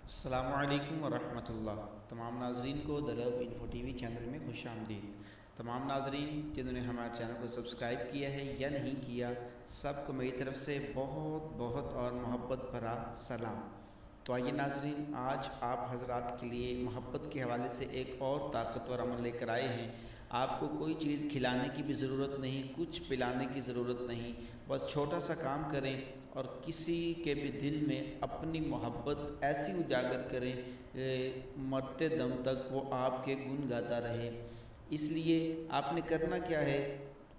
السلام علیکم ورحمۃ اللہ۔ تمام ناظرین کو دا لو انفو ٹی وی چینل میں خوش آمدید۔ تمام ناظرین جنہوں نے ہمارے چینل کو سبسکرائب کیا ہے یا نہیں کیا، سب کو میری طرف سے بہت بہت اور محبت بھرا سلام۔ تو آئیے ناظرین، آج آپ حضرات کے لیے محبت کے حوالے سے ایک اور طاقتور عمل لے کر آئے ہیں۔ آپ کو کوئی چیز کھلانے کی بھی ضرورت نہیں، کچھ پلانے کی ضرورت نہیں، بس چھوٹا سا کام کریں اور کسی کے بھی دل میں اپنی محبت ایسی اجاگر کریں مرتے دم تک وہ آپ کے گن گاتا رہے۔ اس لیے آپ نے کرنا کیا ہے،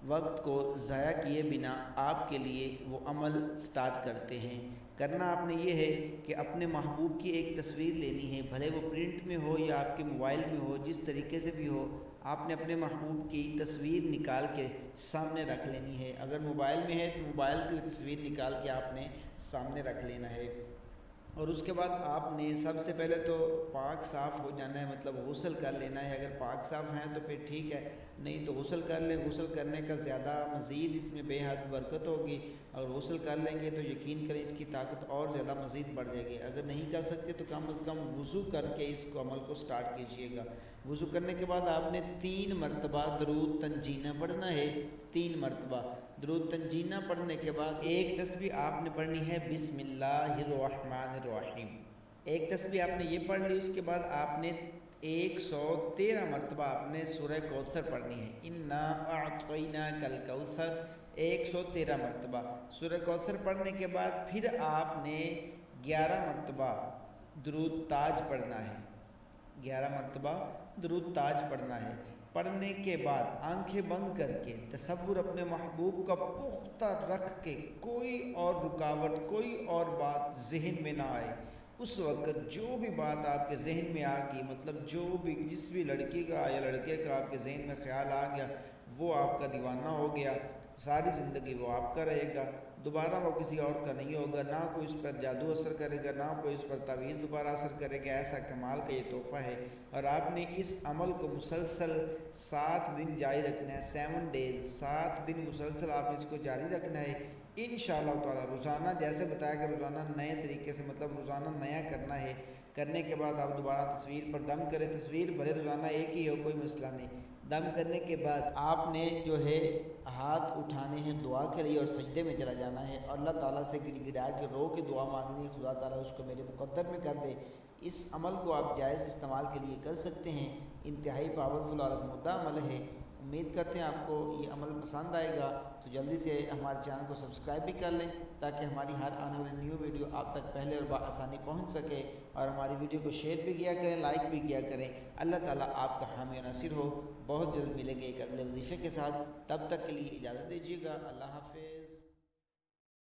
وقت کو ضائع کیے بنا آپ کے لیے وہ عمل سٹارٹ کرتے ہیں۔ کرنا آپ نے یہ ہے کہ اپنے محبوب کی ایک تصویر لینی ہے، بھلے وہ پرنٹ میں ہو یا آپ کے موبائل میں ہو، جس طریقے سے بھی ہو، آپ نے اپنے محبوب کی تصویر نکال کے سامنے رکھ لینی ہے۔ اگر موبائل میں ہے تو موبائل کی تصویر نکال کے آپ نے سامنے رکھ لینا ہے، اور اس کے بعد آپ نے سب سے پہلے تو پاک صاف ہو جانا ہے، مطلب غسل کر لینا ہے۔ اگر پاک صاف ہیں تو پھر ٹھیک ہے، نہیں تو غسل کر لیں۔ غسل کرنے کا زیادہ مزید اس میں بے حد برکت ہوگی، اور غسل کر لیں گے تو یقین کریں اس کی طاقت اور زیادہ مزید بڑھ جائے گی۔ اگر نہیں کر سکتے تو کم از کم وضو کر کے اس کو عمل کو سٹارٹ کیجئے گا۔ وضو کرنے کے بعد آپ نے 3 مرتبہ درود تنجینہ پڑھنا ہے۔ 3 مرتبہ درود تنجینہ پڑھنے کے بعد ایک تسبیح آپ نے پڑھنی ہے بسم اللہ الرحمن الرحیم۔ ایک تسبیح آپ نے یہ پڑھ لی، اس کے بعد آپ نے 113 مرتبہ آپ نے سورہ کوثر پڑھنی ہے، انا اعطیناک الکوثر، 113 مرتبہ سورہ کوثر پڑھنے کے بعد پھر آپ نے 11 مرتبہ درود تاج پڑھنا ہے۔ 11 مرتبہ درود تاج پڑھنا ہے۔ پڑھنے کے بعد آنکھیں بند کر کے تصور اپنے محبوب کا پختہ رکھ کے، کوئی اور رکاوٹ، کوئی اور بات ذہن میں نہ آئے۔ اس وقت جو بھی بات آپ کے ذہن میں آ گئی، مطلب جو بھی جس بھی لڑکی کا یا لڑکے کا آپ کے ذہن میں خیال آ گیا، وہ آپ کا دیوانہ ہو گیا، ساری زندگی وہ آپ کا رہے گا، دوبارہ وہ کسی اور کا نہیں ہوگا، نہ کوئی اس پر جادو اثر کرے گا، نہ کوئی اس پر تعویذ دوبارہ اثر کرے گا۔ ایسا کمال کا یہ تحفہ ہے، اور آپ نے اس عمل کو مسلسل 7 دن جاری رکھنا ہے، 7 ڈیز، 7 دن مسلسل آپ نے اس کو جاری رکھنا ہے انشاءاللہ تعالی۔ روزانہ جیسے بتایا کہ روزانہ نئے طریقے سے، مطلب روزانہ نیا کرنا ہے۔ کرنے کے بعد آپ دوبارہ تصویر پر دم کریں، تصویر بھلے روزانہ ایک ہی ہو، کوئی مسئلہ نہیں۔ دم کرنے کے بعد آپ نے جو ہے ہاتھ اٹھانے ہیں دعا کے لیے اور سجدے میں چلا جانا ہے، اور اللہ تعالیٰ سے گڑ گڑا کے رو کے دعا مانگنی ہے، خدا تعالیٰ اس کو میرے مقدر میں کر دے۔ اس عمل کو آپ جائز استعمال کے لیے کر سکتے ہیں، انتہائی پاورفل اور آزمودہ عمل ہے۔ امید کرتے ہیں آپ کو یہ عمل پسند آئے گا، تو جلدی سے ہمارے چینل کو سبسکرائب بھی کر لیں تاکہ ہماری ہر آنے والی نیو ویڈیو آپ تک پہلے اور بآسانی پہنچ سکے، اور ہماری ویڈیو کو شیئر بھی کیا کریں، لائک بھی کیا کریں۔ اللہ تعالیٰ آپ کا حامی و ناصر ہو۔ بہت جلد ملیں گے ایک اگلے وظیفے کے ساتھ، تب تک کے لیے اجازت دیجیے گا۔ اللہ حافظ۔